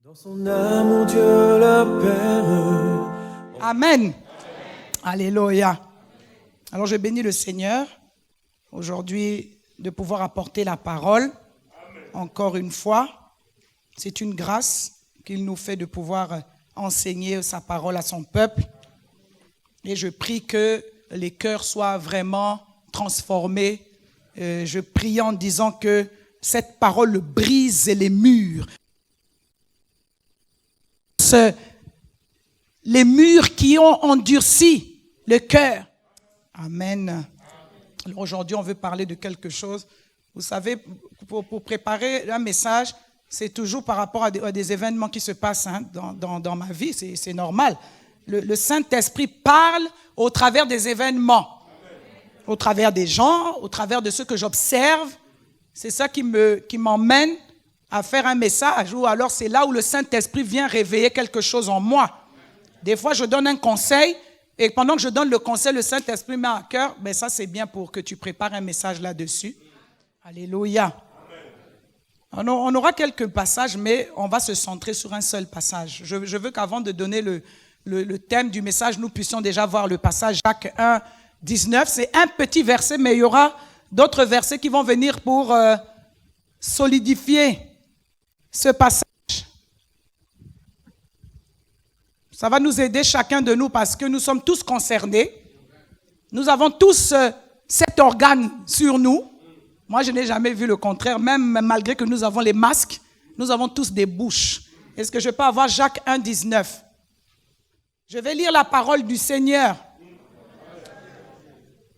Dans son amour, Dieu la Père. Amen. Alléluia. Alors je bénis le Seigneur aujourd'hui de pouvoir apporter la parole. Encore une fois, c'est une grâce qu'il nous fait de pouvoir enseigner sa parole à son peuple. Et je prie que les cœurs soient vraiment transformés. Je prie en disant que cette parole brise les murs. Les murs qui ont endurci le cœur. Amen. Alors aujourd'hui, on veut parler de quelque chose. Vous savez, pour préparer un message, c'est toujours par rapport à des événements qui se passent dans ma vie. C'est normal. Le Saint-Esprit parle au travers des événements, au travers des gens, au travers de ce que j'observe. C'est ça qui m'emmène à faire un message, ou alors c'est là où le Saint-Esprit vient réveiller quelque chose en moi. Des fois, je donne un conseil, et pendant que je donne le conseil, le Saint-Esprit met à cœur, mais ça c'est bien pour que tu prépares un message là-dessus. Alléluia. On aura quelques passages, mais on va se centrer sur un seul passage. Je veux qu'avant de donner le thème du message, nous puissions déjà voir le passage Jacques 1, 19. C'est un petit verset, mais il y aura d'autres versets qui vont venir pour solidifier ce passage. Ça va nous aider chacun de nous parce que nous sommes tous concernés. Nous avons tous cet organe sur nous. Moi, je n'ai jamais vu le contraire, même malgré que nous avons les masques, nous avons tous des bouches. Est-ce que je peux avoir Jacques 1, 19? Je vais lire la parole du Seigneur.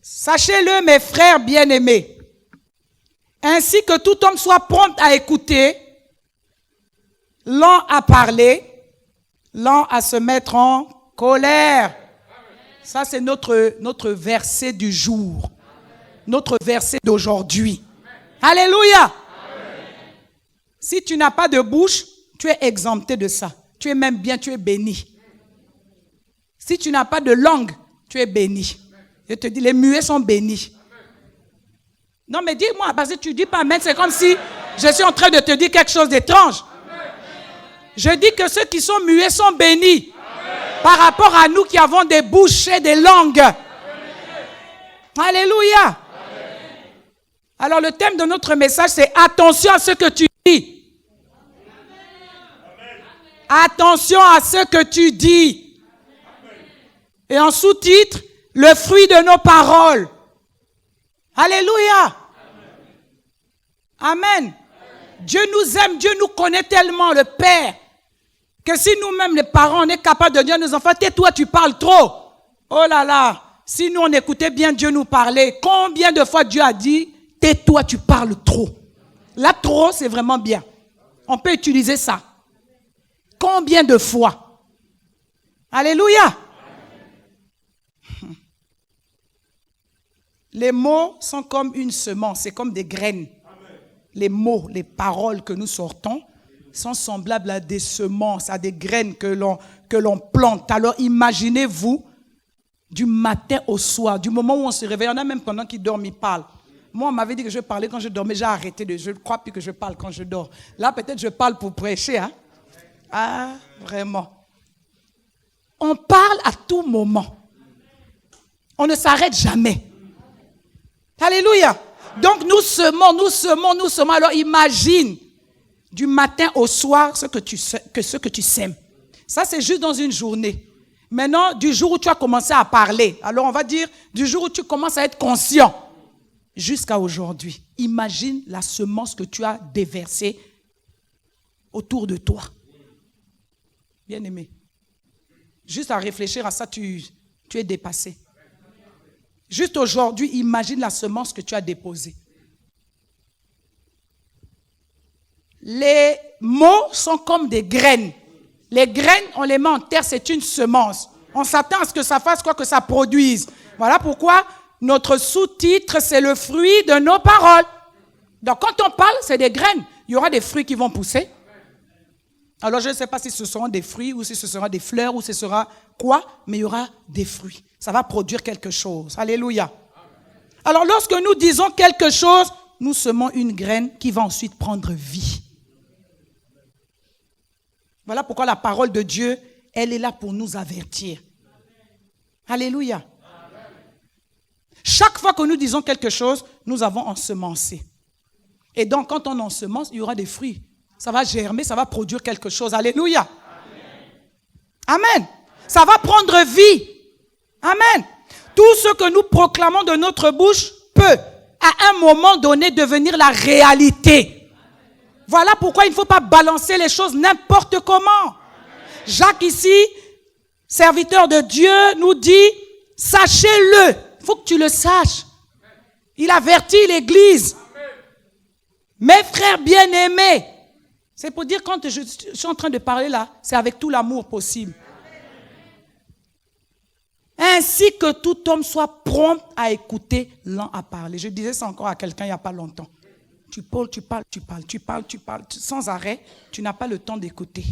Sachez-le, mes frères bien-aimés, ainsi que tout homme soit prompt à écouter, lent à parler, lent à se mettre en colère. Ça, c'est notre verset du jour, notre verset d'aujourd'hui. Alléluia. Si tu n'as pas de bouche, tu es exempté de ça. Tu es même bien, tu es béni. Si tu n'as pas de langue, tu es béni. Je te dis, les muets sont bénis. Non, mais dis-moi, parce que tu dis pas amen, c'est comme si je suis en train de te dire quelque chose d'étrange. Je dis que ceux qui sont muets sont bénis. Amen. Par rapport à nous qui avons des bouches et des langues. Amen. Alléluia. Amen. Alors le thème de notre message, c'est attention à ce que tu dis. Amen. Attention à ce que tu dis. Amen. Et en sous-titre, le fruit de nos paroles. Alléluia. Amen. Amen. Dieu nous aime, Dieu nous connaît tellement, le Père, que si nous-mêmes, les parents, on est capables de dire à nos enfants, tais-toi, tu parles trop. Oh là là, si nous, on écoutait bien Dieu nous parler, combien de fois Dieu a dit, tais-toi, tu parles trop. Là, trop, c'est vraiment bien. On peut utiliser ça. Combien de fois? Alléluia. Les mots sont comme une semence, c'est comme des graines. Les mots, les paroles que nous sortons sont semblables à des semences, à des graines que l'on plante. Alors imaginez-vous, du matin au soir, du moment où on se réveille, il y en a même pendant qu'ils dorment, ils parlent. Moi, on m'avait dit que je parlais quand je dormais, j'ai arrêté je ne crois plus que je parle quand je dors. Là, peut-être je parle pour prêcher. Hein? Ah, vraiment. On parle à tout moment. On ne s'arrête jamais. Alléluia. Donc nous semons. Alors imagine du matin au soir ce que tu sèmes. Ça c'est juste dans une journée. Maintenant, du jour où tu as commencé à parler, alors on va dire du jour où tu commences à être conscient jusqu'à aujourd'hui. Imagine la semence que tu as déversée autour de toi. Bien-aimé. Juste à réfléchir à ça, tu es dépassé. Juste aujourd'hui, imagine la semence que tu as déposée. Les mots sont comme des graines. Les graines, on les met en terre, c'est une semence. On s'attend à ce que ça fasse quoi, que ça produise. Voilà pourquoi notre sous-titre, c'est le fruit de nos paroles. Donc quand on parle, c'est des graines. Il y aura des fruits qui vont pousser. Alors je ne sais pas si ce seront des fruits ou si ce sera des fleurs ou ce sera quoi, mais il y aura des fruits. Ça va produire quelque chose. Alléluia. Alors lorsque nous disons quelque chose, nous semons une graine qui va ensuite prendre vie. Voilà pourquoi la parole de Dieu, elle est là pour nous avertir. Alléluia. Chaque fois que nous disons quelque chose, nous avons ensemencé. Et donc, quand on ensemence, il y aura des fruits. Ça va germer, ça va produire quelque chose. Alléluia. Amen. Ça va prendre vie. Amen. Tout ce que nous proclamons de notre bouche peut, à un moment donné, devenir la réalité. Voilà pourquoi il ne faut pas balancer les choses n'importe comment. Jacques ici, serviteur de Dieu, nous dit, sachez-le. Il faut que tu le saches. Il avertit l'Église. Mes frères bien-aimés, c'est pour dire quand je suis en train de parler là, c'est avec tout l'amour possible. Ainsi que tout homme soit prompt à écouter, lent à parler. Je disais ça encore à quelqu'un il n'y a pas longtemps. Tu parles, sans arrêt, tu n'as pas le temps d'écouter.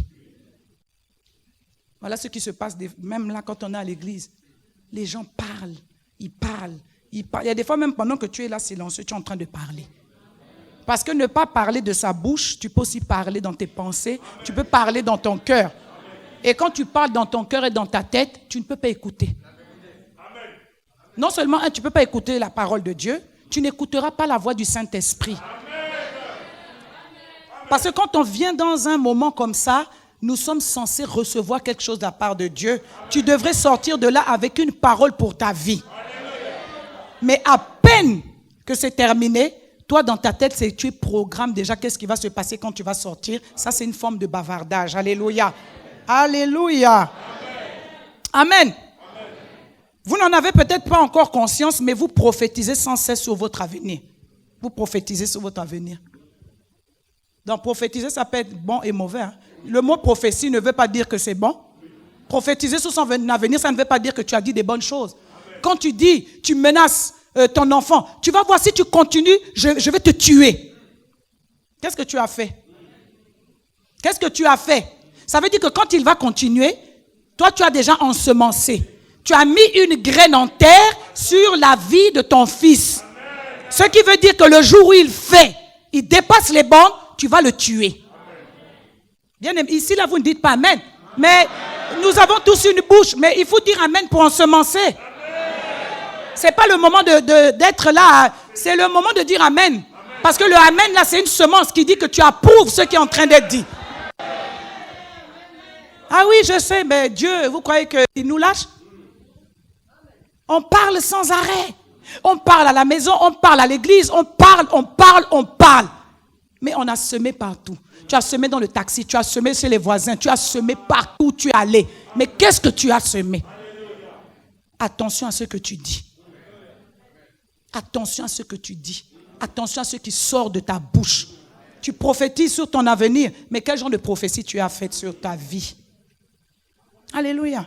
Voilà ce qui se passe même là quand on est à l'église. Les gens parlent, ils parlent. Il y a des fois même pendant que tu es là silencieux, tu es en train de parler. Parce que ne pas parler de sa bouche, tu peux aussi parler dans tes pensées, tu peux parler dans ton cœur. Et quand tu parles dans ton cœur et dans ta tête, tu ne peux pas écouter. Non seulement, tu ne peux pas écouter la parole de Dieu, tu n'écouteras pas la voix du Saint-Esprit. Parce que quand on vient dans un moment comme ça, nous sommes censés recevoir quelque chose de la part de Dieu. Tu devrais sortir de là avec une parole pour ta vie. Mais à peine que c'est terminé, toi dans ta tête, tu programmes déjà qu'est-ce qui va se passer quand tu vas sortir. Ça, c'est une forme de bavardage. Alléluia. Alléluia. Amen. Vous n'en avez peut-être pas encore conscience, mais vous prophétisez sans cesse sur votre avenir. Vous prophétisez sur votre avenir. Donc prophétiser, ça peut être bon et mauvais. Hein. Le mot prophétie ne veut pas dire que c'est bon. Prophétiser sur son avenir, ça ne veut pas dire que tu as dit des bonnes choses. Quand tu dis, tu menaces ton enfant, tu vas voir si tu continues, je vais te tuer. Qu'est-ce que tu as fait? Qu'est-ce que tu as fait? Ça veut dire que quand il va continuer, toi tu as déjà ensemencé. Tu as mis une graine en terre sur la vie de ton fils. Ce qui veut dire que le jour où il dépasse les bornes, tu vas le tuer. Bien aimé, ici là vous ne dites pas amen. Mais nous avons tous une bouche, mais il faut dire amen pour ensemencer. Ce n'est pas le moment d'être là, c'est le moment de dire amen. Parce que le amen là c'est une semence qui dit que tu approuves ce qui est en train d'être dit. Ah oui, je sais, mais Dieu, vous croyez qu'il nous lâche? On parle sans arrêt. On parle à la maison, on parle à l'église, on parle. Mais on a semé partout. Tu as semé dans le taxi, tu as semé chez les voisins, tu as semé partout où tu es allé. Mais qu'est-ce que tu as semé? Attention à ce que tu dis. Attention à ce que tu dis. Attention à ce qui sort de ta bouche. Tu prophétises sur ton avenir, mais quel genre de prophétie tu as faite sur ta vie? Alléluia.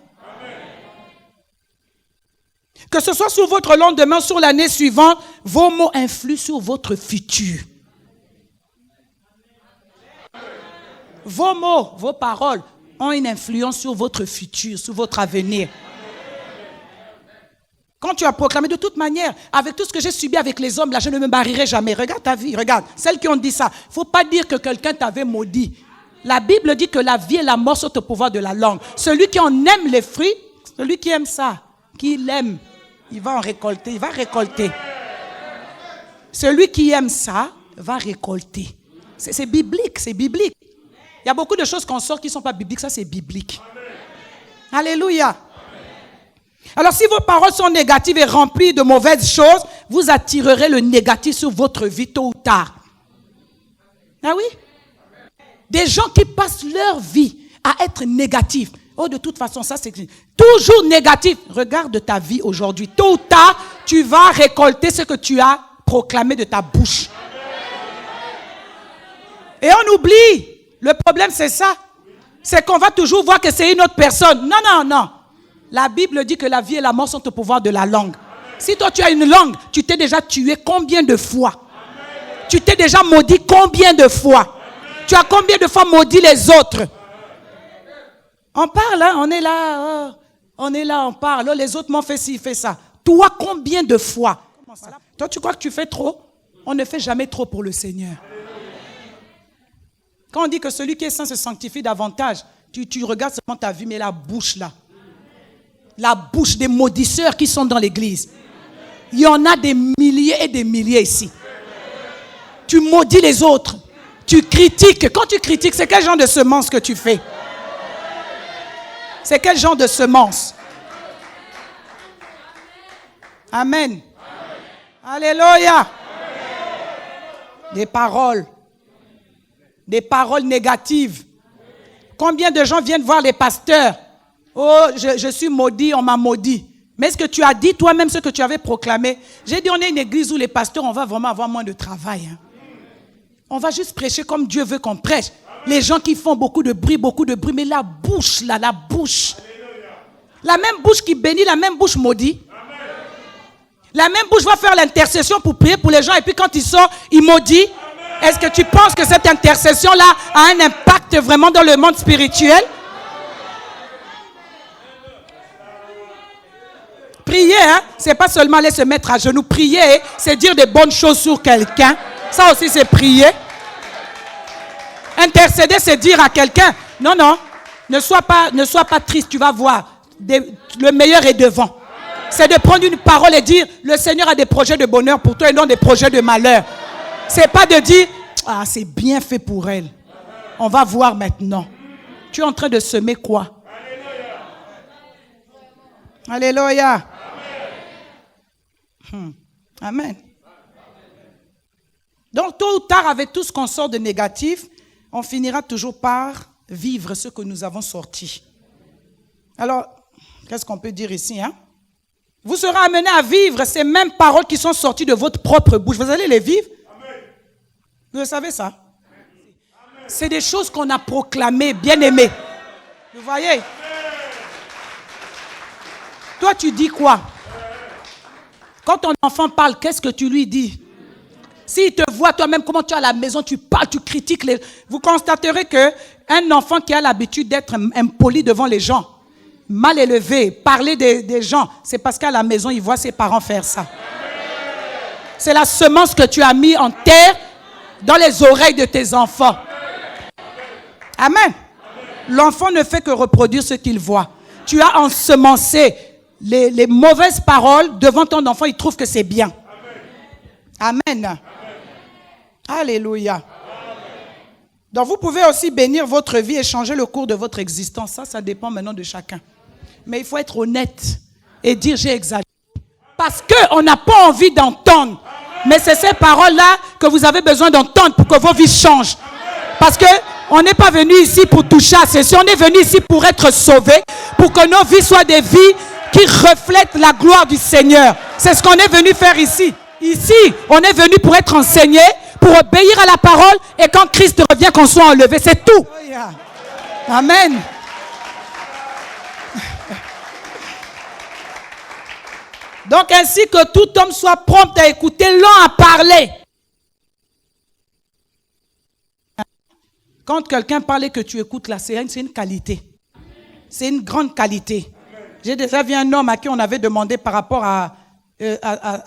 Que ce soit sur votre lendemain, sur l'année suivante, vos mots influent sur votre futur. Vos mots, vos paroles ont une influence sur votre futur, sur votre avenir. Quand tu as proclamé de toute manière, avec tout ce que j'ai subi avec les hommes, là, je ne me marierai jamais. Regarde ta vie, regarde. Celles qui ont dit ça, il ne faut pas dire que quelqu'un t'avait maudit. La Bible dit que la vie et la mort sont au pouvoir de la langue. Celui qui en aime les fruits, celui qui aime ça, qui l'aime, il va en récolter, il va récolter. Celui qui aime ça, va récolter. C'est biblique, c'est biblique. Il y a beaucoup de choses qu'on sort qui ne sont pas bibliques, ça c'est biblique. Alléluia. Alors si vos paroles sont négatives et remplies de mauvaises choses, vous attirerez le négatif sur votre vie tôt ou tard. Ah oui? Des gens qui passent leur vie à être négatifs. Oh, de toute façon, ça c'est toujours négatif. Regarde ta vie aujourd'hui. Tôt ou tard, tu vas récolter ce que tu as proclamé de ta bouche. Et on oublie. Le problème, c'est ça. C'est qu'on va toujours voir que c'est une autre personne. Non, non, non. La Bible dit que la vie et la mort sont au pouvoir de la langue. Si toi, tu as une langue, tu t'es déjà tué combien de fois? Tu t'es déjà maudit combien de fois? Tu as combien de fois maudit les autres? On parle, hein, on est là, on parle. Oh, les autres m'ont fait ci, fait ça. Toi, combien de fois? Toi, tu crois que tu fais trop? On ne fait jamais trop pour le Seigneur. Quand on dit que celui qui est saint se sanctifie davantage, Tu regardes seulement ta vie, mais la bouche là. La bouche des maudisseurs qui sont dans l'église. Il y en a des milliers et des milliers ici. Tu maudis les autres. Tu critiques. Quand tu critiques, c'est quel genre de semence que tu fais? C'est quel genre de semence? Amen. Alléluia. Des paroles négatives. Combien de gens viennent voir les pasteurs? Oh, je suis maudit, on m'a maudit. Mais est-ce que tu as dit toi-même ce que tu avais proclamé? J'ai dit, on est une église où les pasteurs, on va vraiment avoir moins de travail. Hein. On va juste prêcher comme Dieu veut qu'on prêche. Les gens qui font beaucoup de bruit, mais la bouche là, la bouche. La même bouche qui bénit, la même bouche maudit. La même bouche va faire l'intercession pour prier pour les gens et puis quand il sort, il maudit. Est-ce que tu penses que cette intercession-là a un impact vraiment dans le monde spirituel? Prier, hein, c'est pas seulement aller se mettre à genoux. Prier, c'est dire des bonnes choses sur quelqu'un. Ça aussi, c'est prier. Intercéder, c'est dire à quelqu'un, non, ne sois pas triste, tu vas voir. Le meilleur est devant. C'est de prendre une parole et dire, le Seigneur a des projets de bonheur pour toi et non des projets de malheur. C'est pas de dire, ah, c'est bien fait pour elle. On va voir maintenant. Tu es en train de semer quoi? Alléluia. Amen. Donc, tôt ou tard, avec tout ce qu'on sort de négatif, on finira toujours par vivre ce que nous avons sorti. Alors, qu'est-ce qu'on peut dire ici, hein? Vous serez amenés à vivre ces mêmes paroles qui sont sorties de votre propre bouche. Vous allez les vivre? Amen. Vous le savez ça? C'est des choses qu'on a proclamées, bien aimées. Vous voyez? Toi, tu dis quoi? Quand ton enfant parle, qu'est-ce que tu lui dis? S'il te voit toi-même, comment tu es à la maison, tu parles, tu critiques. Vous constaterez qu'un enfant qui a l'habitude d'être impoli devant les gens, mal élevé, parler des gens, c'est parce qu'à la maison, il voit ses parents faire ça. C'est la semence que tu as mis en terre dans les oreilles de tes enfants. Amen. L'enfant ne fait que reproduire ce qu'il voit. Tu as ensemencé les mauvaises paroles devant ton enfant, il trouve que c'est bien. Amen. Amen. Alléluia. Amen. Donc vous pouvez aussi bénir votre vie et changer le cours de votre existence. Ça dépend maintenant de chacun. Mais il faut être honnête et dire j'ai exagéré. Parce qu'on n'a pas envie d'entendre. Mais c'est ces paroles-là que vous avez besoin d'entendre pour que vos vies changent. Parce qu'on n'est pas venu ici pour toucher à ceci. On est venu ici pour être sauvés. Pour que nos vies soient des vies qui reflètent la gloire du Seigneur. C'est ce qu'on est venu faire ici. Ici, on est venu pour être enseigné, pour obéir à la parole. Et quand Christ revient, qu'on soit enlevé. C'est tout. Amen. Donc ainsi que tout homme soit prompt à écouter, lent à parler. Quand quelqu'un parle et que tu écoutes là, c'est une qualité. C'est une grande qualité. J'ai déjà vu un homme à qui on avait demandé par rapport à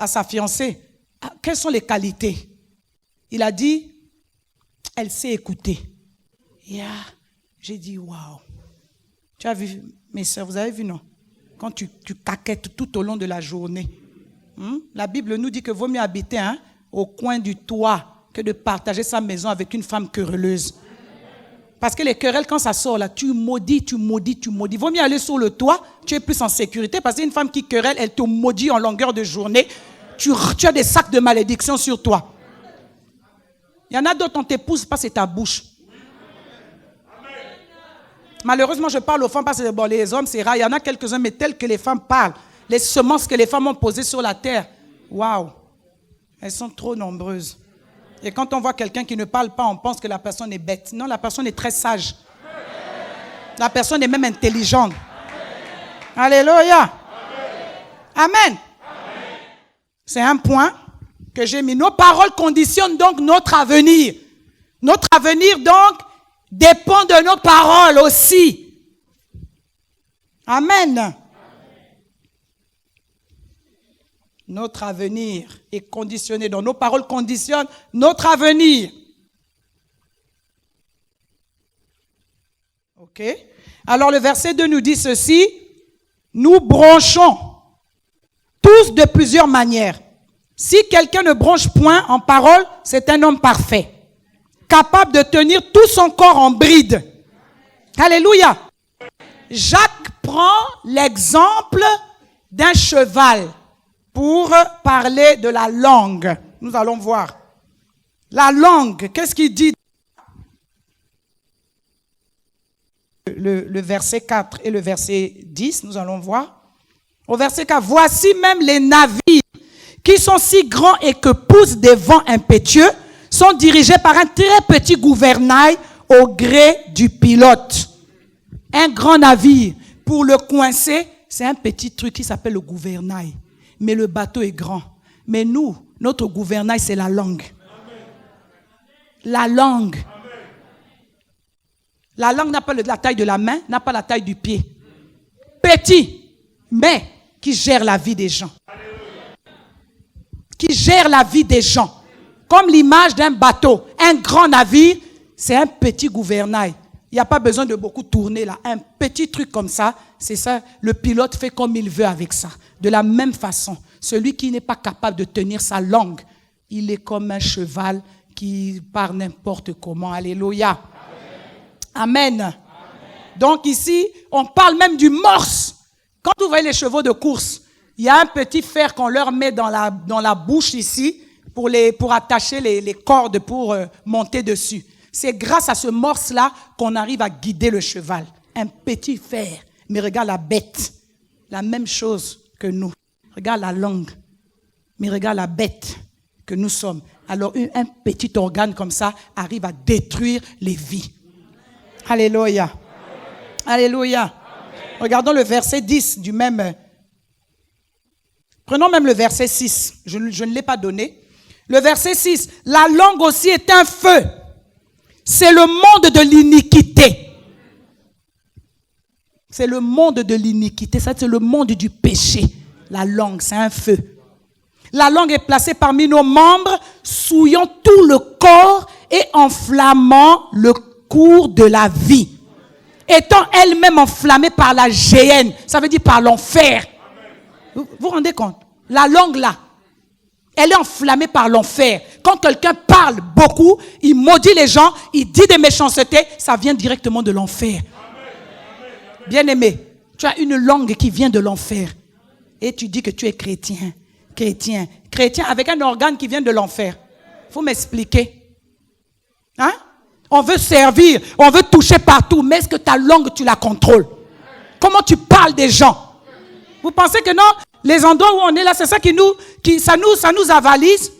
sa fiancée, quelles sont les qualités? Il a dit, elle sait écouter. Yeah. J'ai dit, waouh. Tu as vu, mes soeurs, vous avez vu, non? Quand tu caquettes tout au long de la journée. La Bible nous dit que vaut mieux habiter au coin du toit que de partager sa maison avec une femme querelleuse. Parce que les querelles, quand ça sort là, tu maudis. Vaut mieux aller sur le toit, tu es plus en sécurité. Parce qu'une femme qui querelle, elle te maudit en longueur de journée. Tu as des sacs de malédiction sur toi. Il y en a d'autres, on t'épouse pas, c'est ta bouche. Malheureusement, je parle aux femmes parce que bon, les hommes, c'est rare. Il y en a quelques-uns, mais tels que les femmes parlent. Les semences que les femmes ont posées sur la terre, waouh, elles sont trop nombreuses. Et quand on voit quelqu'un qui ne parle pas, on pense que la personne est bête. Non, la personne est très sage. La personne est même intelligente. Alléluia. Amen. C'est un point que j'ai mis. Nos paroles conditionnent donc notre avenir. Notre avenir, donc, dépend de nos paroles aussi. Amen. Notre avenir est conditionné. Donc nos paroles conditionnent notre avenir. Ok. Alors le verset 2 nous dit ceci. Nous bronchons tous de plusieurs manières. Si quelqu'un ne bronche point en parole, c'est un homme parfait, capable de tenir tout son corps en bride. Alléluia. Jacques prend l'exemple d'un cheval pour parler de la langue. Nous allons voir. La langue, qu'est-ce qu'il dit? Le verset 4 et le verset 10, nous allons voir. Au verset 4, voici même les navires qui sont si grands et que poussent des vents impétueux, sont dirigés par un très petit gouvernail au gré du pilote. Un grand navire, pour le coincer, c'est un petit truc qui s'appelle le gouvernail. Mais le bateau est grand. Mais nous, notre gouvernail, c'est la langue. La langue. La langue n'a pas la taille de la main, n'a pas la taille du pied. Petit, mais qui gère la vie des gens. Qui gère la vie des gens. Comme l'image d'un bateau. Un grand navire, c'est un petit gouvernail. Il n'y a pas besoin de beaucoup tourner là. Un petit truc comme ça, c'est ça. Le pilote fait comme il veut avec ça. De la même façon, celui qui n'est pas capable de tenir sa langue, il est comme un cheval qui part n'importe comment. Alléluia. Amen. Amen. Donc ici, on parle même du morse. Quand vous voyez les chevaux de course, il y a un petit fer qu'on leur met dans la bouche ici pour attacher les cordes pour monter dessus. C'est grâce à ce morse-là qu'on arrive à guider le cheval. Un petit fer. Mais regarde la bête. La même chose que nous. Regarde la langue. Mais regarde la bête que nous sommes. Alors un petit organe comme ça arrive à détruire les vies. Alléluia. Amen. Alléluia. Amen. Regardons le verset 10 du même. Prenons même le verset 6. Je ne l'ai pas donné. Le verset 6. La langue aussi est un feu. C'est le monde de l'iniquité. C'est le monde de l'iniquité. Ça, c'est le monde du péché. La langue, c'est un feu. La langue est placée parmi nos membres, souillant tout le corps et enflammant le cours de la vie. Étant elle-même enflammée par la géhenne, ça veut dire par l'enfer. Vous vous rendez compte? La langue là, elle est enflammée par l'enfer. Quand quelqu'un parle beaucoup, il maudit les gens, il dit des méchancetés, ça vient directement de l'enfer. Bien-aimé, tu as une langue qui vient de l'enfer. Et tu dis que tu es chrétien. Chrétien avec un organe qui vient de l'enfer. Il faut m'expliquer. Hein? On veut servir, on veut toucher partout, mais est-ce que ta langue, tu la contrôles? Comment tu parles des gens? Vous pensez que non? Les endroits où on est là, c'est ça ça nous avalise?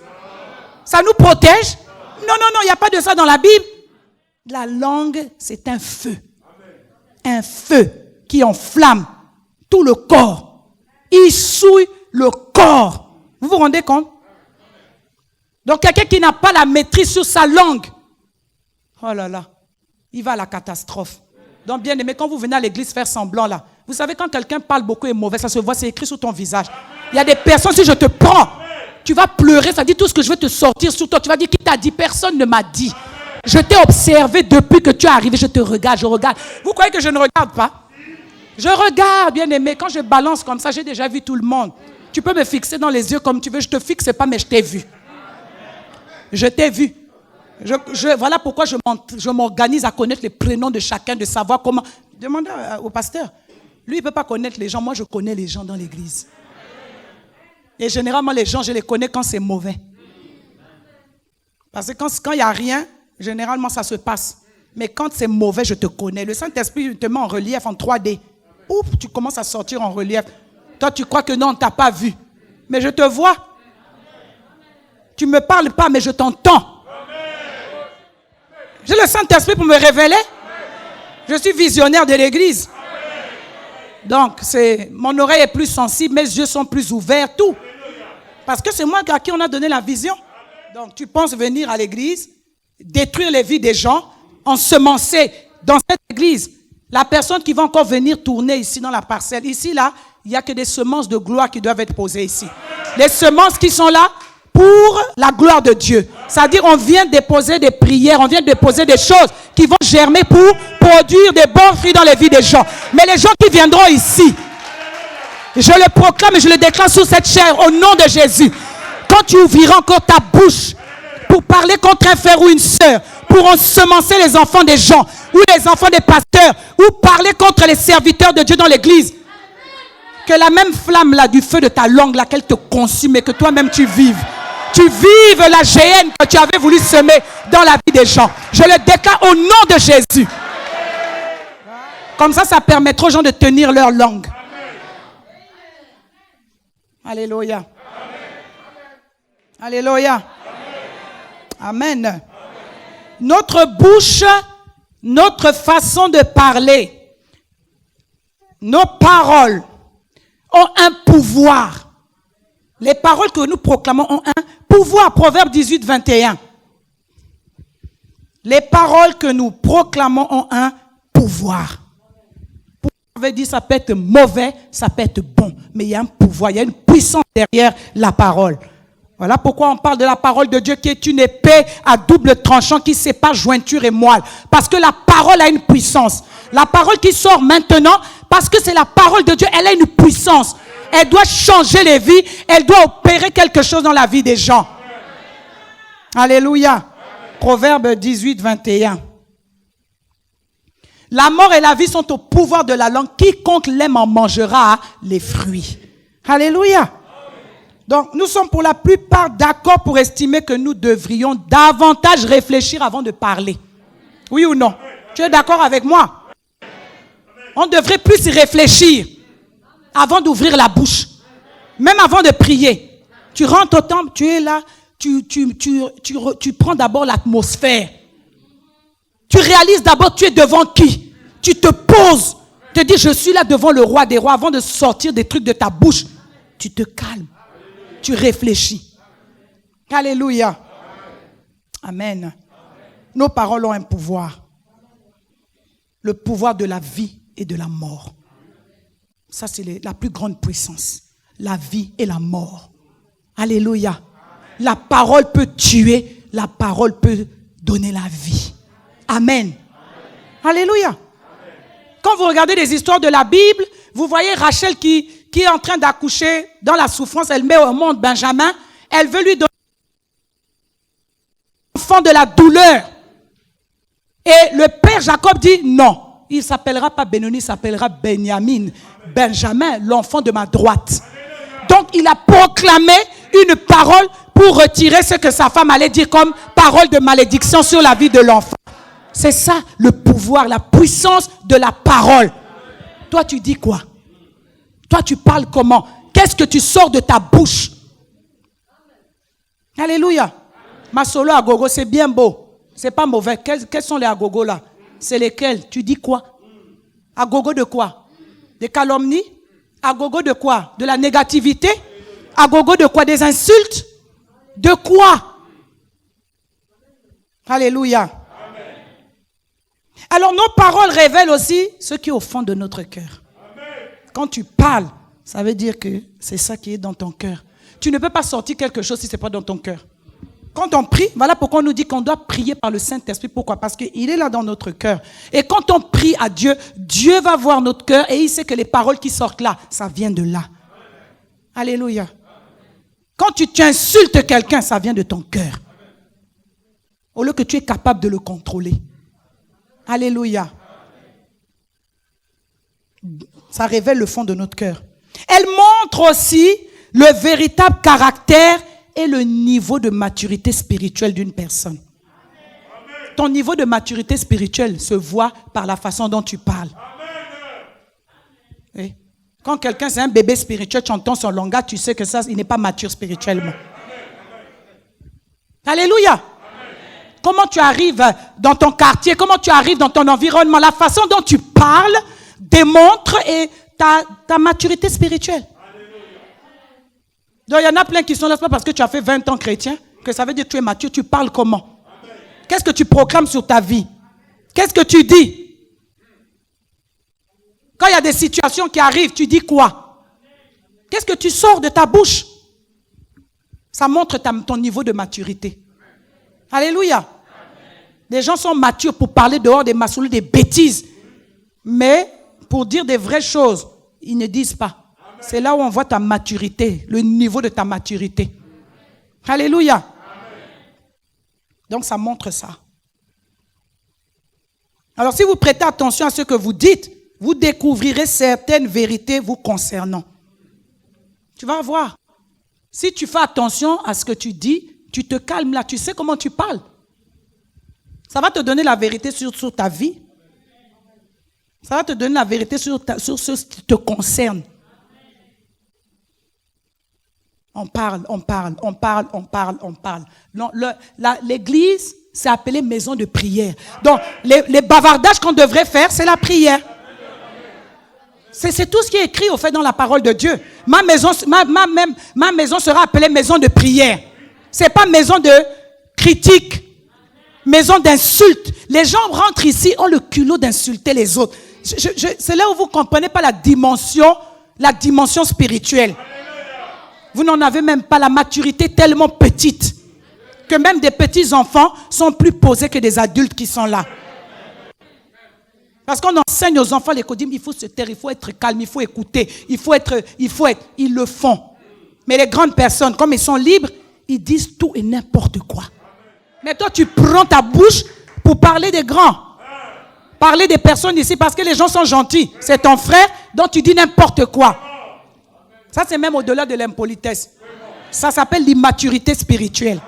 Ça nous protège? Non, il n'y a pas de ça dans la Bible. La langue, c'est un feu. Un feu qui enflamme tout le corps. Il souille le corps. Vous vous rendez compte? Donc quelqu'un qui n'a pas la maîtrise sur sa langue, oh là là, il va à la catastrophe. Donc bien aimé, quand vous venez à l'église faire semblant là, vous savez quand quelqu'un parle beaucoup et mauvais, ça se voit, c'est écrit sur ton visage. Il y a des personnes, si je te prends, tu vas pleurer, ça dit tout ce que je vais te sortir sur toi. Tu vas dire, qui t'a dit? Personne ne m'a dit. Je t'ai observé depuis que tu es arrivé, je te regarde, je regarde. Vous croyez que je ne regarde pas? Je regarde, bien aimé, quand je balance comme ça, j'ai déjà vu tout le monde. Tu peux me fixer dans les yeux comme tu veux, je te fixe pas, mais je t'ai vu. Je t'ai vu. Voilà pourquoi je m'organise à connaître les prénoms de chacun, de savoir comment. Demandez au pasteur. Lui, il ne peut pas connaître les gens. Moi, je connais les gens dans l'église. Et généralement, les gens, je les connais quand c'est mauvais. Parce que quand il n'y a rien, généralement, ça se passe. Mais quand c'est mauvais, je te connais. Le Saint-Esprit te met en relief en 3D. Ouf, tu commences à sortir en relief. Toi, tu crois que non, on ne t'a pas vu. Mais je te vois. Tu ne me parles pas, mais je t'entends. J'ai le Saint-Esprit pour me révéler. Je suis visionnaire de l'église. Donc, mon oreille est plus sensible, mes yeux sont plus ouverts, tout. Parce que c'est moi à qui on a donné la vision. Donc, tu penses venir à l'église, détruire les vies des gens, ensemencer dans cette église. La personne qui va encore venir tourner ici dans la parcelle, ici, là, il n'y a que des semences de gloire qui doivent être posées ici. Les semences qui sont là pour la gloire de Dieu. C'est-à-dire, on vient déposer des prières, on vient déposer des choses qui vont germer pour produire des bons fruits dans les vies des gens. Mais les gens qui viendront ici, je le proclame et je le déclare sous cette chair au nom de Jésus. Quand tu ouvriras encore ta bouche pour parler contre un frère ou une sœur, pour ensemencer les enfants des gens ou les enfants des pasteurs ou parler contre les serviteurs de Dieu dans l'église, que la même flamme là du feu de ta langue là, qu'elle te consume et que toi-même tu vives. Tu vives la géhenne que tu avais voulu semer dans la vie des gens. Je le déclare au nom de Jésus. Comme ça permettra aux gens de tenir leur langue. Alléluia. Alléluia. Amen. Notre bouche, notre façon de parler, nos paroles ont un pouvoir. Les paroles que nous proclamons ont un pouvoir. Proverbe 18, 21. Les paroles que nous proclamons ont un pouvoir. Pouvoir veut dire ça peut être mauvais, ça peut être bon. Mais il y a un pouvoir, il y a une puissance derrière la parole. Voilà pourquoi on parle de la parole de Dieu qui est une épée à double tranchant qui sépare jointure et moelle. Parce que la parole a une puissance. La parole qui sort maintenant, parce que c'est la parole de Dieu, elle a une puissance. Elle doit changer les vies, elle doit opérer quelque chose dans la vie des gens. Alléluia. Proverbe 18, 21. La mort et la vie sont au pouvoir de la langue. Quiconque l'aime en mangera les fruits. Alléluia. Donc, nous sommes pour la plupart d'accord pour estimer que nous devrions davantage réfléchir avant de parler. Oui ou non? Tu es d'accord avec moi? On devrait plus y réfléchir avant d'ouvrir la bouche. Même avant de prier. Tu rentres au temple, tu es là, tu prends d'abord l'atmosphère. Tu réalises d'abord tu es devant qui? Tu te poses. Tu te dis je suis là devant le roi des rois. Avant de sortir des trucs de ta bouche, tu te calmes. Tu réfléchis. Alléluia. Amen. Nos paroles ont un pouvoir. Le pouvoir de la vie et de la mort. Ça, c'est la plus grande puissance. La vie et la mort. Alléluia. La parole peut tuer. La parole peut donner la vie. Amen. Alléluia. Quand vous regardez les histoires de la Bible, vous voyez Rachel qui est en train d'accoucher dans la souffrance. Elle met au monde Benjamin. Elle veut lui donner l'enfant de la douleur. Et le père Jacob dit non. Il ne s'appellera pas Benoni, il s'appellera Benjamin. Benjamin, l'enfant de ma droite. Donc il a proclamé une parole pour retirer ce que sa femme allait dire comme parole de malédiction sur la vie de l'enfant. C'est ça le pouvoir, la puissance de la parole. Toi tu dis quoi? Toi tu parles comment? Qu'est-ce que tu sors de ta bouche? Alléluia. Ma solo à gogo, c'est bien beau. C'est pas mauvais. Quels sont les agogos là? C'est lesquels? Tu dis quoi? Agogo de quoi? Des calomnies? Agogo de quoi? De la négativité? Agogo de quoi? Des insultes? De quoi? Alléluia. Amen. Alors nos paroles révèlent aussi ce qui est au fond de notre cœur. Quand tu parles, ça veut dire que c'est ça qui est dans ton cœur. Tu ne peux pas sortir quelque chose si ce n'est pas dans ton cœur. Quand on prie, voilà pourquoi on nous dit qu'on doit prier par le Saint-Esprit. Pourquoi? Parce qu'il est là dans notre cœur. Et quand on prie à Dieu, Dieu va voir notre cœur et il sait que les paroles qui sortent là, ça vient de là. Alléluia. Quand tu insultes quelqu'un, ça vient de ton cœur. Au lieu que tu es capable de le contrôler. Alléluia. Ça révèle le fond de notre cœur. Elle montre aussi le véritable caractère et le niveau de maturité spirituelle d'une personne. Ton niveau de maturité spirituelle se voit par la façon dont tu parles. Et quand quelqu'un c'est un bébé spirituel, tu entends son langage, tu sais que ça, il n'est pas mature spirituellement. Alléluia. Comment tu arrives dans ton quartier, comment tu arrives dans ton environnement, la façon dont tu parles démontre ta maturité spirituelle. Donc il y en a plein qui sont là, pas parce que tu as fait 20 ans chrétien, que ça veut dire que tu es mature, tu parles comment? Qu'est-ce que tu proclames sur ta vie? Qu'est-ce que tu dis? Quand il y a des situations qui arrivent, tu dis quoi? Qu'est-ce que tu sors de ta bouche? Ça montre ton niveau de maturité. Alléluia. Des gens sont matures pour parler dehors des massoulis, des bêtises. Mais pour dire des vraies choses, ils ne disent pas. C'est là où on voit ta maturité, le niveau de ta maturité. Alléluia. Donc ça montre ça. Alors si vous prêtez attention à ce que vous dites, vous découvrirez certaines vérités vous concernant. Tu vas voir. Si tu fais attention à ce que tu dis, tu te calmes là, tu sais comment tu parles. Ça va te donner la vérité sur ta vie. Ça va te donner la vérité sur ce qui te concerne. On parle. Non, l'église, c'est appelé maison de prière. Donc, les bavardages qu'on devrait faire, c'est la prière. C'est tout ce qui est écrit, au fait, dans la parole de Dieu. Ma maison sera appelée maison de prière. C'est pas maison de critique, maison d'insulte. Les gens rentrent ici, ont le culot d'insulter les autres. C'est là où vous ne comprenez pas la dimension spirituelle. Vous n'en avez même pas, la maturité tellement petite que même des petits enfants sont plus posés que des adultes qui sont là. Parce qu'on enseigne aux enfants les codes, il faut se taire, il faut être calme, il faut écouter, ils le font. Mais les grandes personnes, comme ils sont libres, ils disent tout et n'importe quoi. Mais toi, tu prends ta bouche pour parler des grands. Parler des personnes ici parce que les gens sont gentils. C'est ton frère, donc tu dis n'importe quoi. Ça, c'est même au-delà de l'impolitesse. Ça s'appelle l'immaturité spirituelle.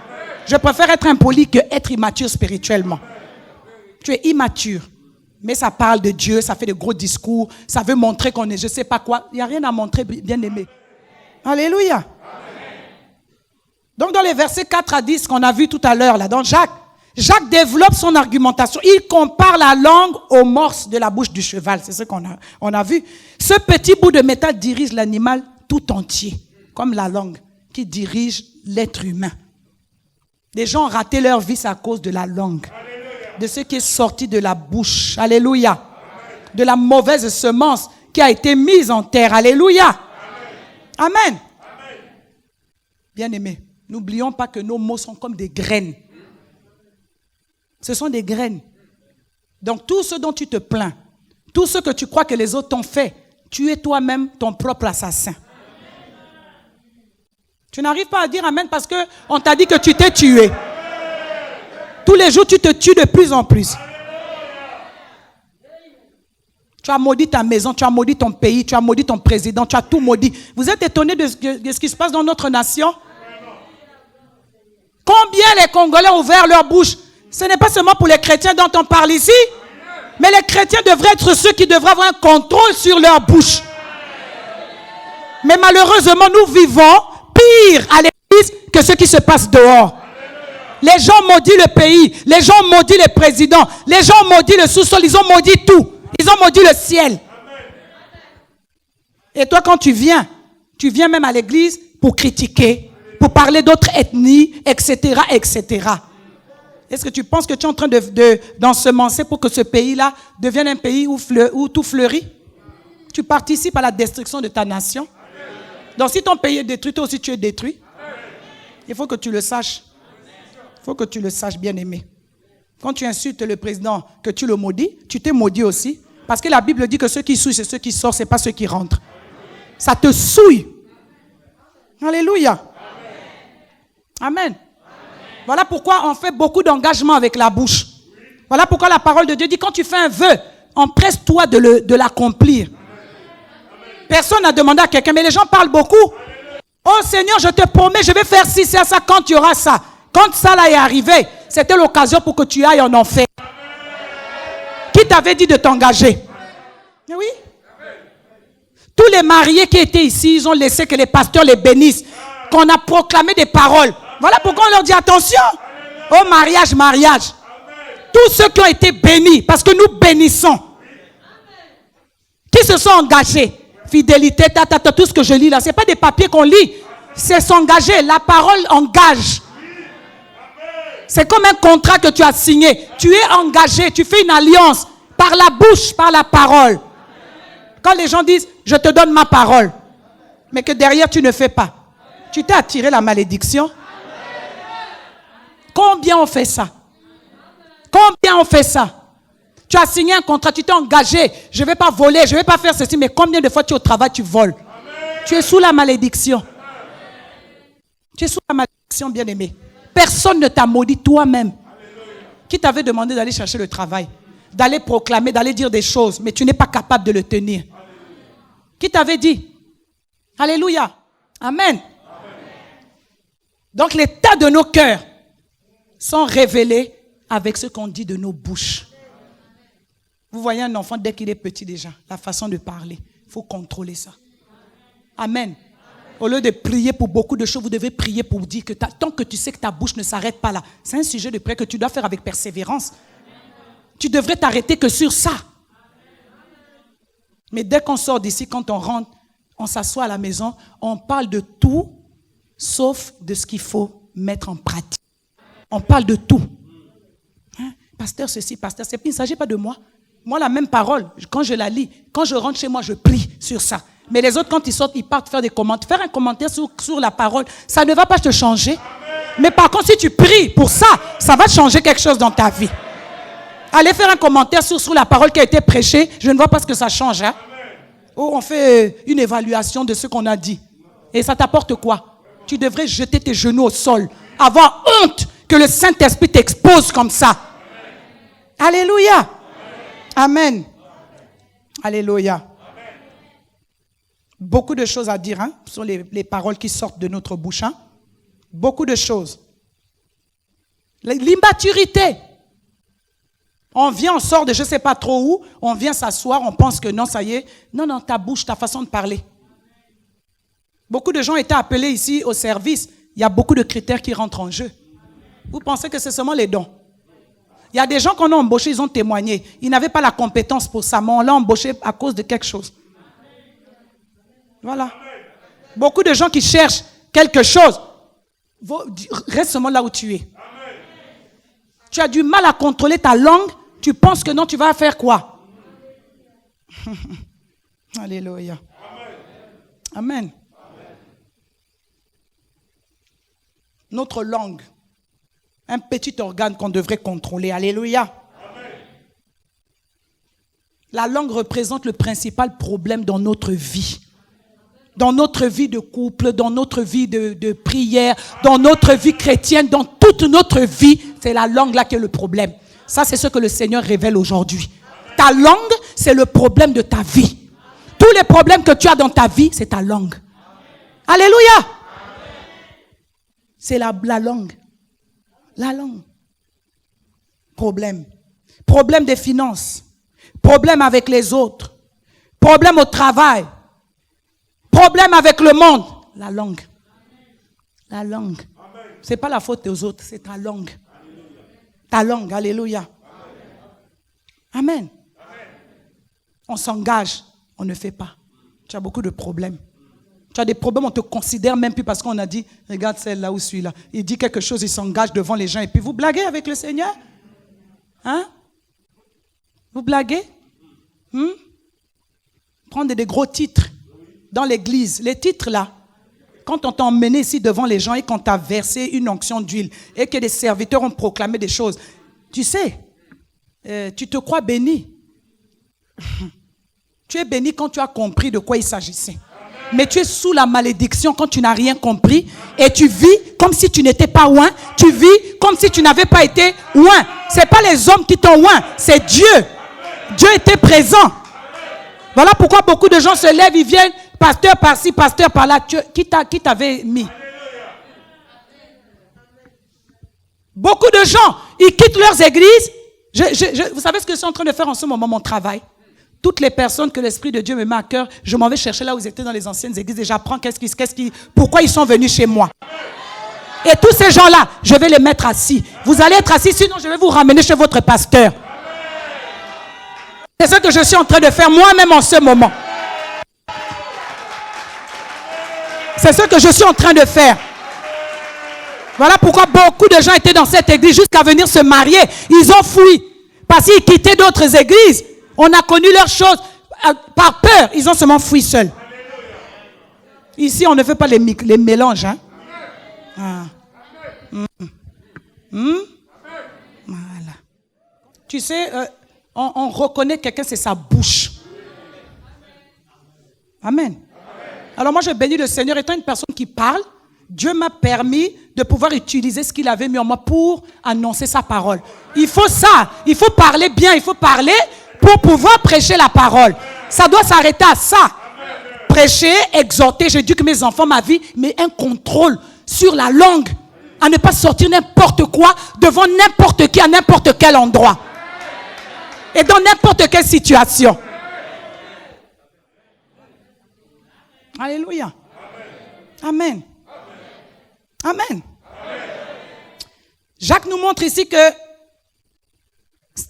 Je préfère être impoli que être immature spirituellement. Tu es immature. Mais ça parle de Dieu, ça fait de gros discours, ça veut montrer qu'on est je ne sais pas quoi. Il n'y a rien à montrer, bien aimé. Alléluia. Amen. Donc dans les versets 4 à 10 qu'on a vu tout à l'heure, là, dans Jacques développe son argumentation. Il compare la langue aux morses de la bouche du cheval. C'est ce qu'on a vu. Ce petit bout de métal dirige l'animal tout entier, comme la langue qui dirige l'être humain. Les gens ont raté leur vie à cause de la langue. De ce qui est sorti de la bouche. Alléluia. Amen. De la mauvaise semence qui a été mise en terre. Alléluia. Amen. Amen. Bien-aimés, n'oublions pas que nos mots sont comme des graines. Ce sont des graines. Donc tout ce dont tu te plains, tout ce que tu crois que les autres t'ont fait, tu es toi-même ton propre assassin. Tu n'arrives pas à dire amen parce qu'on t'a dit que tu t'es tué. Tous les jours, tu te tues de plus en plus. Tu as maudit ta maison, tu as maudit ton pays, tu as maudit ton président, tu as tout maudit. Vous êtes étonnés de ce qui se passe dans notre nation? Combien les Congolais ont ouvert leur bouche? Ce n'est pas seulement pour les chrétiens dont on parle ici, mais les chrétiens devraient être ceux qui devraient avoir un contrôle sur leur bouche. Mais malheureusement, nous vivons pire à l'église que ce qui se passe dehors. Les gens maudissent le pays, les gens maudissent les présidents, les gens maudissent le sous-sol, ils ont maudit tout. Ils ont maudit le ciel. Et toi, quand tu viens même à l'église pour critiquer, pour parler d'autres ethnies, etc., etc. Est-ce que tu penses que tu es en train d'ensemencer pour que ce pays-là devienne un pays où tout fleurit? Tu participes à la destruction de ta nation. Donc si ton pays est détruit, toi aussi tu es détruit. Il faut que tu le saches. Il faut que tu le saches, bien-aimé. Quand tu insultes le président, que tu le maudis, tu t'es maudit aussi. Parce que la Bible dit que ceux qui souillent, c'est ceux qui sortent, ce n'est pas ceux qui rentrent. Ça te souille. Alléluia. Amen. Voilà pourquoi on fait beaucoup d'engagement avec la bouche. Voilà pourquoi la parole de Dieu dit, quand tu fais un vœu, empresse-toi de l'accomplir. Personne n'a demandé à quelqu'un, mais les gens parlent beaucoup. Oh Seigneur, je te promets, je vais faire ci, ça, ça, quand tu auras ça. Quand ça là est arrivé, c'était l'occasion pour que tu ailles en enfer. Qui t'avait dit de t'engager? Oui. Tous les mariés qui étaient ici, ils ont laissé que les pasteurs les bénissent. Qu'on a proclamé des paroles. Voilà pourquoi on leur dit attention. Au mariage, mariage. Tous ceux qui ont été bénis, parce que nous bénissons. Qui se sont engagés? Fidélité, tout ce que je lis là, ce n'est pas des papiers qu'on lit. C'est s'engager. La parole engage. C'est comme un contrat que tu as signé. Tu es engagé, tu fais une alliance par la bouche, par la parole. Quand les gens disent, je te donne ma parole, mais que derrière tu ne fais pas, tu t'es attiré la malédiction. Combien on fait ça? Combien on fait ça? Tu as signé un contrat, tu t'es engagé. Je ne vais pas voler, je ne vais pas faire ceci. Mais combien de fois tu es au travail, tu voles? Amen. Tu es sous la malédiction. Amen. Tu es sous la malédiction, bien-aimé. Personne ne t'a maudit, toi-même. Qui t'avait demandé d'aller chercher le travail, d'aller proclamer, d'aller dire des choses, mais tu n'es pas capable de le tenir? Alléluia. Qui t'avait dit? Alléluia. Amen. Amen. Donc l'état de nos cœurs sont révélés avec ce qu'on dit de nos bouches. Vous voyez un enfant dès qu'il est petit déjà, la façon de parler, il faut contrôler ça. Amen. Au lieu de prier pour beaucoup de choses, vous devez prier pour dire que tant que tu sais que ta bouche ne s'arrête pas là, c'est un sujet de prière que tu dois faire avec persévérance. Tu devrais t'arrêter que sur ça. Mais dès qu'on sort d'ici, quand on rentre, on s'assoit à la maison, on parle de tout, sauf de ce qu'il faut mettre en pratique. On parle de tout. Hein? Pasteur ceci, pasteur ceci, il ne s'agit pas de moi. Moi, la même parole, quand je la lis, quand je rentre chez moi, je prie sur ça. Mais les autres, quand ils sortent, ils partent faire des commentaires. Faire un commentaire sur la parole, ça ne va pas te changer. Amen. Mais par contre, si tu pries pour ça, ça va changer quelque chose dans ta vie. Allez faire un commentaire sur la parole qui a été prêchée, je ne vois pas ce que ça change. Hein? Oh, on fait une évaluation de ce qu'on a dit. Et ça t'apporte quoi? Tu devrais jeter tes genoux au sol. Avoir honte que le Saint-Esprit t'expose comme ça. Amen. Alléluia. Amen. Amen. Alléluia. Beaucoup de choses à dire, hein, sur les paroles qui sortent de notre bouche. Hein. Beaucoup de choses. L'immaturité. On vient, on sort de je ne sais pas trop où, on vient s'asseoir, on pense que non, ça y est. Non, ta bouche, ta façon de parler. Beaucoup de gens étaient appelés ici au service. Il y a beaucoup de critères qui rentrent en jeu. Vous pensez que c'est seulement les dons? Il y a des gens qu'on a embauchés, ils ont témoigné. Ils n'avaient pas la compétence pour ça, mais on l'a embauché à cause de quelque chose. Voilà. Beaucoup de gens qui cherchent quelque chose, reste seulement là où tu es. Tu as du mal à contrôler ta langue, tu penses que non, tu vas faire quoi? Alléluia. Amen. Notre langue, un petit organe qu'on devrait contrôler. Alléluia. La langue représente le principal problème dans notre vie. Dans notre vie de couple, dans notre vie de prière, dans notre vie chrétienne, dans toute notre vie, c'est la langue là qui est le problème. Ça, c'est ce que le Seigneur révèle aujourd'hui. Ta langue, c'est le problème de ta vie. Tous les problèmes que tu as dans ta vie, c'est ta langue. Alléluia. C'est la langue. La langue. Problème. Problème des finances. Problème avec les autres. Problème au travail. Problème avec le monde. La langue. La langue. Ce n'est pas la faute des autres, c'est ta langue. Ta langue, alléluia. Amen. On s'engage, on ne fait pas. Tu as beaucoup de problèmes. Tu as des problèmes, on ne te considère même plus parce qu'on a dit, regarde celle-là ou celui-là. Il dit quelque chose, il s'engage devant les gens et puis vous blaguez avec le Seigneur? Hein? Vous blaguez? Prendre des gros titres dans l'église. Les titres là, quand on t'a emmené ici devant les gens et qu'on t'a versé une onction d'huile et que des serviteurs ont proclamé des choses, tu sais, tu te crois béni. Tu es béni quand tu as compris de quoi il s'agissait. Mais tu es sous la malédiction quand tu n'as rien compris et tu vis comme si tu n'étais pas oint. Tu vis comme si tu n'avais pas été oint. Ce n'est pas les hommes qui t'ont oint, c'est Dieu. Dieu était présent. Voilà pourquoi beaucoup de gens se lèvent, ils viennent, pasteur par-ci, pasteur par-là. Qui t'avait mis? Beaucoup de gens, ils quittent leurs églises. Vous savez ce que je suis en train de faire en ce moment, mon travail? Toutes les personnes que l'Esprit de Dieu me met à cœur, je m'en vais chercher là où ils étaient dans les anciennes églises et j'apprends pourquoi ils sont venus chez moi. Et tous ces gens-là, je vais les mettre assis. Vous allez être assis, sinon je vais vous ramener chez votre pasteur. C'est ce que je suis en train de faire moi-même en ce moment. C'est ce que je suis en train de faire. Voilà pourquoi beaucoup de gens étaient dans cette église jusqu'à venir se marier. Ils ont fui parce qu'ils quittaient d'autres églises. On a connu leurs choses par peur. Ils ont seulement fui seuls. Ici, on ne fait pas les mélanges. Hein? Ah. Voilà. Tu sais, on reconnaît quelqu'un, c'est sa bouche. Amen. Alors moi, je bénis le Seigneur. Étant une personne qui parle, Dieu m'a permis de pouvoir utiliser ce qu'il avait mis en moi pour annoncer sa parole. Il faut ça. Il faut parler bien. Il faut parler pour pouvoir prêcher la parole. Ça doit s'arrêter à ça. Prêcher, exhorter. J'éduque mes enfants, ma vie, mais un contrôle sur la langue. À ne pas sortir n'importe quoi devant n'importe qui à n'importe quel endroit. Et dans n'importe quelle situation. Alléluia. Amen. Amen. Jacques nous montre ici que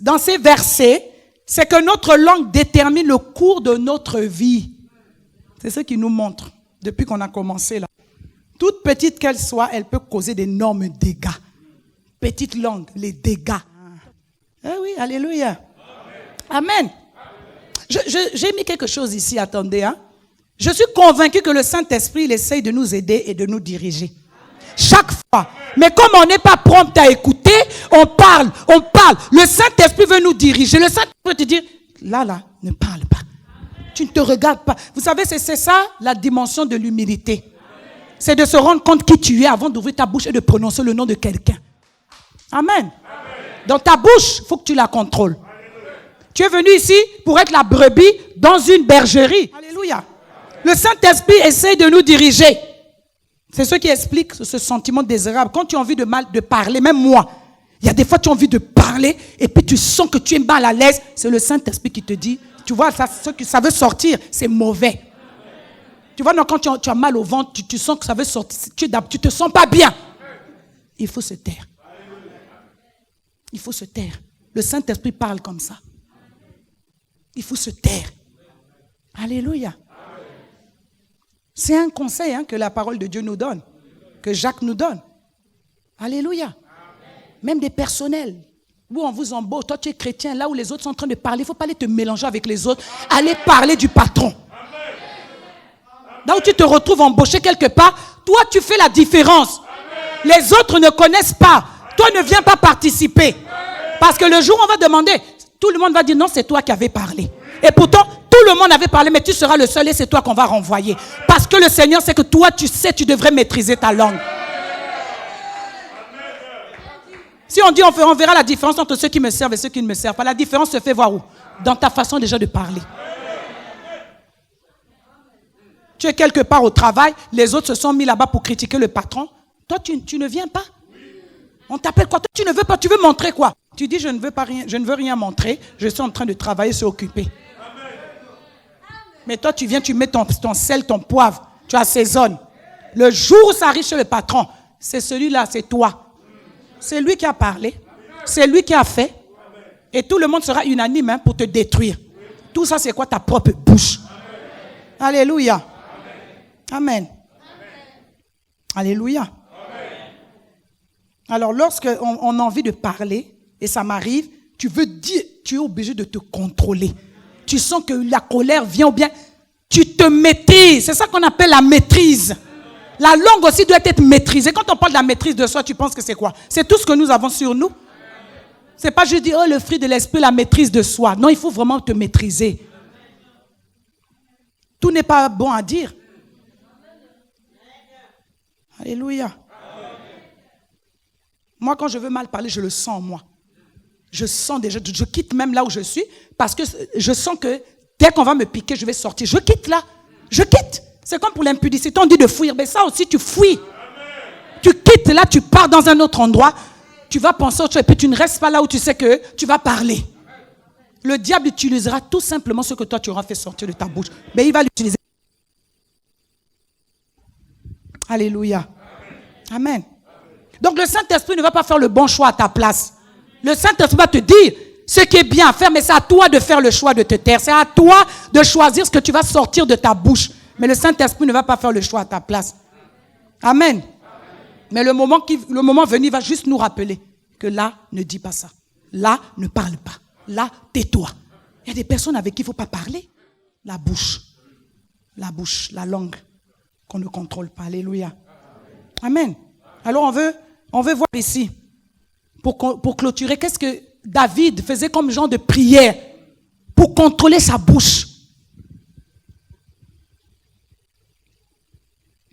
dans ces versets, c'est que notre langue détermine le cours de notre vie. C'est ce qu'il nous montre depuis qu'on a commencé là. Toute petite qu'elle soit, elle peut causer d'énormes dégâts. Petite langue, les dégâts. Eh oui, alléluia. Amen. J'ai mis quelque chose ici, attendez. Je suis convaincu que le Saint-Esprit, il essaye de nous aider et de nous diriger. Chaque fois. Mais comme on n'est pas prompt à écouter, on parle. Le Saint-Esprit veut nous diriger. Le Saint-Esprit veut te dire, là, ne parle pas. Tu ne te regardes pas. Vous savez, c'est ça la dimension de l'humilité. C'est de se rendre compte qui tu es avant d'ouvrir ta bouche et de prononcer le nom de quelqu'un. Amen. Dans ta bouche, il faut que tu la contrôles. Tu es venu ici pour être la brebis dans une bergerie. Alléluia. Le Saint-Esprit essaie de nous diriger. C'est ce qui explique ce sentiment désirable. Quand tu as envie de parler, même moi, il y a des fois tu as envie de parler et puis tu sens que tu es mal à l'aise. C'est le Saint-Esprit qui te dit, tu vois, ça veut sortir, c'est mauvais. Tu vois, non, quand tu as mal au ventre, tu sens que ça veut sortir, tu ne te sens pas bien. Il faut se taire. Il faut se taire. Le Saint-Esprit parle comme ça. Il faut se taire. Alléluia. C'est un conseil que la parole de Dieu nous donne, que Jacques nous donne. Alléluia. Même des personnels, où on vous embauche, toi tu es chrétien, là où les autres sont en train de parler, il ne faut pas aller te mélanger avec les autres, aller parler du patron. Là où tu te retrouves embauché quelque part, toi tu fais la différence. Les autres ne connaissent pas. Toi ne viens pas participer. Parce que le jour où on va demander, tout le monde va dire non, c'est toi qui avais parlé. Et pourtant, tout le monde avait parlé, mais tu seras le seul et c'est toi qu'on va renvoyer. Parce que le Seigneur sait que toi, tu sais, tu devrais maîtriser ta langue. Si on dit, on verra la différence entre ceux qui me servent et ceux qui ne me servent pas. La différence se fait voir où? Dans ta façon déjà de parler. Tu es quelque part au travail, les autres se sont mis là-bas pour critiquer le patron. Toi, tu ne viens pas. On t'appelle quoi? Toi, tu ne veux pas, tu veux montrer quoi? Tu dis, je ne veux rien montrer, je suis en train de travailler, c'est occupé. Mais toi, tu viens, tu mets ton sel, ton poivre, tu assaisonnes. Le jour où ça arrive chez le patron, c'est celui-là, c'est toi. C'est lui qui a parlé, c'est lui qui a fait. Et tout le monde sera unanime pour te détruire. Tout ça, c'est quoi? Ta propre bouche. Alléluia. Amen. Alléluia. Alors, lorsqu'on a envie de parler, et ça m'arrive, tu veux dire, tu es obligé de te contrôler. Tu sens que la colère vient ou bien tu te maîtrises. C'est ça qu'on appelle la maîtrise. La langue aussi doit être maîtrisée. Quand on parle de la maîtrise de soi, tu penses que c'est quoi? C'est tout ce que nous avons sur nous. C'est pas juste dire, oh, le fruit de l'esprit, la maîtrise de soi. Non, il faut vraiment te maîtriser. Tout n'est pas bon à dire. Alléluia. Moi, quand je veux mal parler, je le sens, moi. Je sens déjà, je quitte même là où je suis, parce que je sens que dès qu'on va me piquer, je vais sortir. Je quitte là. Je quitte. C'est comme pour l'impudicité, on dit de fuir. Mais ça aussi, tu fuis. Tu quittes là, tu pars dans un autre endroit. Tu vas penser autre chose et puis tu ne restes pas là où tu sais que tu vas parler. Le diable utilisera tout simplement ce que toi, tu auras fait sortir de ta bouche. Mais il va l'utiliser. Alléluia. Amen. Donc le Saint-Esprit ne va pas faire le bon choix à ta place. Le Saint-Esprit va te dire ce qui est bien à faire, mais c'est à toi de faire le choix de te taire. C'est à toi de choisir ce que tu vas sortir de ta bouche. Mais le Saint-Esprit ne va pas faire le choix à ta place. Amen. Mais le moment venu, il va juste nous rappeler que là, ne dis pas ça. Là, ne parle pas. Là, tais-toi. Il y a des personnes avec qui il ne faut pas parler. La bouche, la langue qu'on ne contrôle pas. Alléluia. Amen. Alors on veut voir ici, pour clôturer, qu'est-ce que David faisait comme genre de prière pour contrôler sa bouche.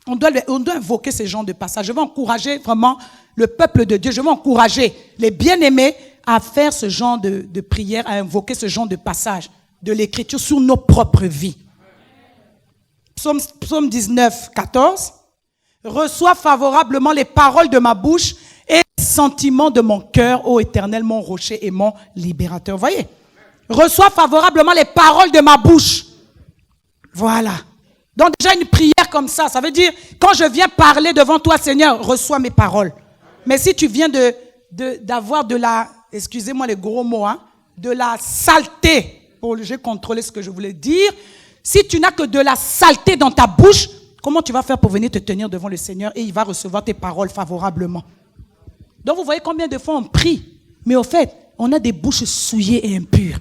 On doit invoquer ce genre de passage. Je veux encourager vraiment le peuple de Dieu. Je veux encourager les bien-aimés à faire ce genre de prière, à invoquer ce genre de passage de l'Écriture sur nos propres vies. Psaume 19, 14. Reçois favorablement les paroles de ma bouche et les sentiments de mon cœur, ô Éternel, mon rocher et mon libérateur. Vous voyez? Reçois favorablement les paroles de ma bouche. Voilà. Donc déjà une prière comme ça veut dire, quand je viens parler devant toi, Seigneur, reçois mes paroles. Mais si tu viens d'avoir de la, excusez-moi les gros mots, de la saleté, j'ai contrôlé ce que je voulais dire, si tu n'as que de la saleté dans ta bouche, comment tu vas faire pour venir te tenir devant le Seigneur et il va recevoir tes paroles favorablement? Donc vous voyez combien de fois on prie, mais au fait, on a des bouches souillées et impures.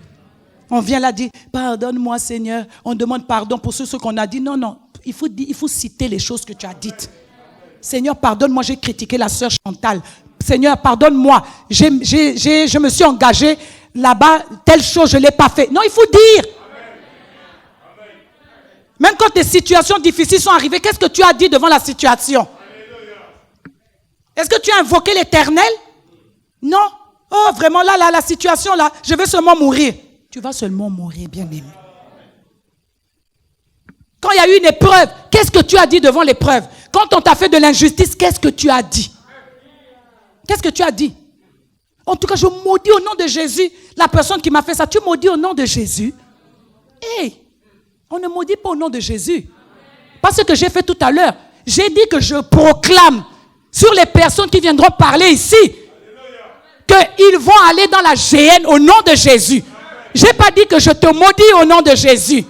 On vient là dire, pardonne-moi Seigneur, on demande pardon pour ce qu'on a dit. Non, il faut citer les choses que tu as dites. Seigneur, pardonne-moi, j'ai critiqué la sœur Chantal. Seigneur, pardonne-moi, je me suis engagé là-bas, telle chose, je ne l'ai pas fait. Non, il faut dire. Même quand des situations difficiles sont arrivées, qu'est-ce que tu as dit devant la situation? Est-ce que tu as invoqué l'Éternel? Non. Oh, vraiment, là, la situation, là, je vais seulement mourir. Tu vas seulement mourir, bien-aimé. Quand il y a eu une épreuve, qu'est-ce que tu as dit devant l'épreuve? Quand on t'a fait de l'injustice, qu'est-ce que tu as dit? Qu'est-ce que tu as dit? En tout cas, je maudis au nom de Jésus la personne qui m'a fait ça. Tu maudis au nom de Jésus? Hey, on ne maudit pas au nom de Jésus. Pas ce que j'ai fait tout à l'heure. J'ai dit que je proclame sur les personnes qui viendront parler ici qu'ils vont aller dans la géhenne au nom de Jésus. Je n'ai pas dit que je te maudis au nom de Jésus.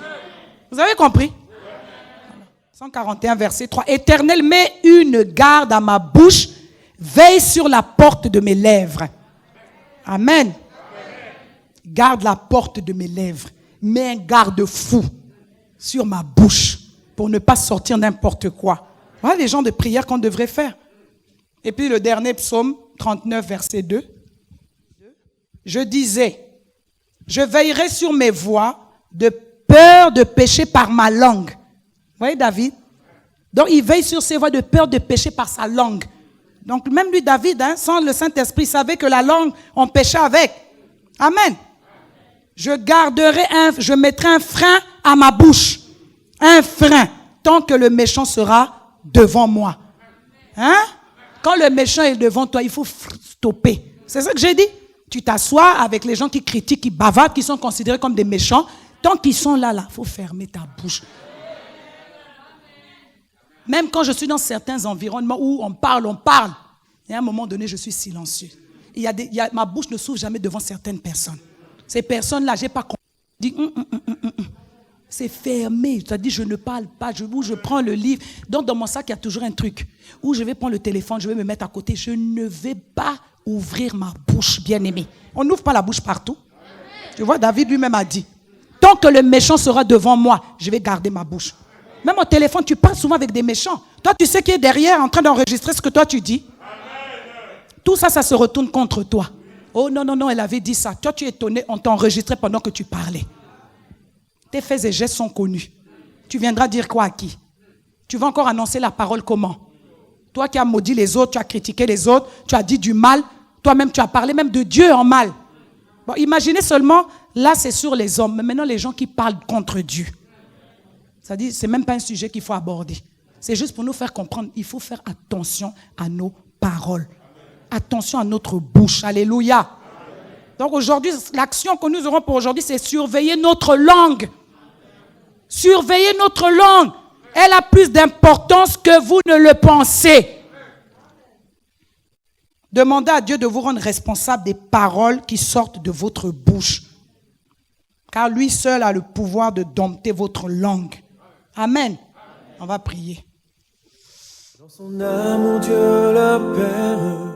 Vous avez compris? 141 verset 3. Éternel, mets une garde à ma bouche, veille sur la porte de mes lèvres. Amen. Garde la porte de mes lèvres. Mets un garde-fou sur ma bouche pour ne pas sortir n'importe quoi. Voilà les genres de prières qu'on devrait faire. Et puis le dernier psaume, 39 verset 2. Je disais, je veillerai sur mes voies de peur de pécher par ma langue. Vous voyez David? Donc il veille sur ses voies de peur de pécher par sa langue. Donc même lui David, sans le Saint-Esprit, savait que la langue, on péchait avec. Amen. Je mettrai un frein à ma bouche. Un frein. Tant que le méchant sera devant moi. Hein? Quand le méchant est devant toi, il faut stopper. C'est ça que j'ai dit. Tu t'assois avec les gens qui critiquent, qui bavardent, qui sont considérés comme des méchants. Tant qu'ils sont là, il faut fermer ta bouche. Même quand je suis dans certains environnements où on parle. Et à un moment donné, je suis silencieux. Ma bouche ne s'ouvre jamais devant certaines personnes. Ces personnes-là, je n'ai pas compris. C'est fermé. C'est-à-dire, je ne parle pas. Je prends le livre. Donc, dans mon sac, il y a toujours un truc. Où je vais prendre le téléphone, je vais me mettre à côté. Je ne vais pas ouvrir ma bouche, bien-aimé. On n'ouvre pas la bouche partout. Tu vois, David lui-même a dit, tant que le méchant sera devant moi, je vais garder ma bouche. Même au téléphone, tu parles souvent avec des méchants. Toi, tu sais qui est derrière en train d'enregistrer ce que toi tu dis. Tout ça, ça se retourne contre toi. Oh non, elle avait dit ça. Toi, tu es étonné, on t'a enregistré pendant que tu parlais. Tes faits et gestes sont connus. Tu viendras dire quoi à qui? Tu vas encore annoncer la parole comment? Toi qui as maudit les autres, tu as critiqué les autres, tu as dit du mal. Toi-même, tu as parlé même de Dieu en mal. Bon, imaginez seulement, là c'est sur les hommes, mais maintenant les gens qui parlent contre Dieu. C'est-à-dire, ce n'est même pas un sujet qu'il faut aborder. C'est juste pour nous faire comprendre, il faut faire attention à nos paroles. Attention à notre bouche. Alléluia. Donc aujourd'hui, l'action que nous aurons pour aujourd'hui, c'est surveiller notre langue. Surveiller notre langue. Elle a plus d'importance que vous ne le pensez. Demandez à Dieu de vous rendre responsable des paroles qui sortent de votre bouche. Car lui seul a le pouvoir de dompter votre langue. Amen. On va prier. Dans son amour, Dieu la Père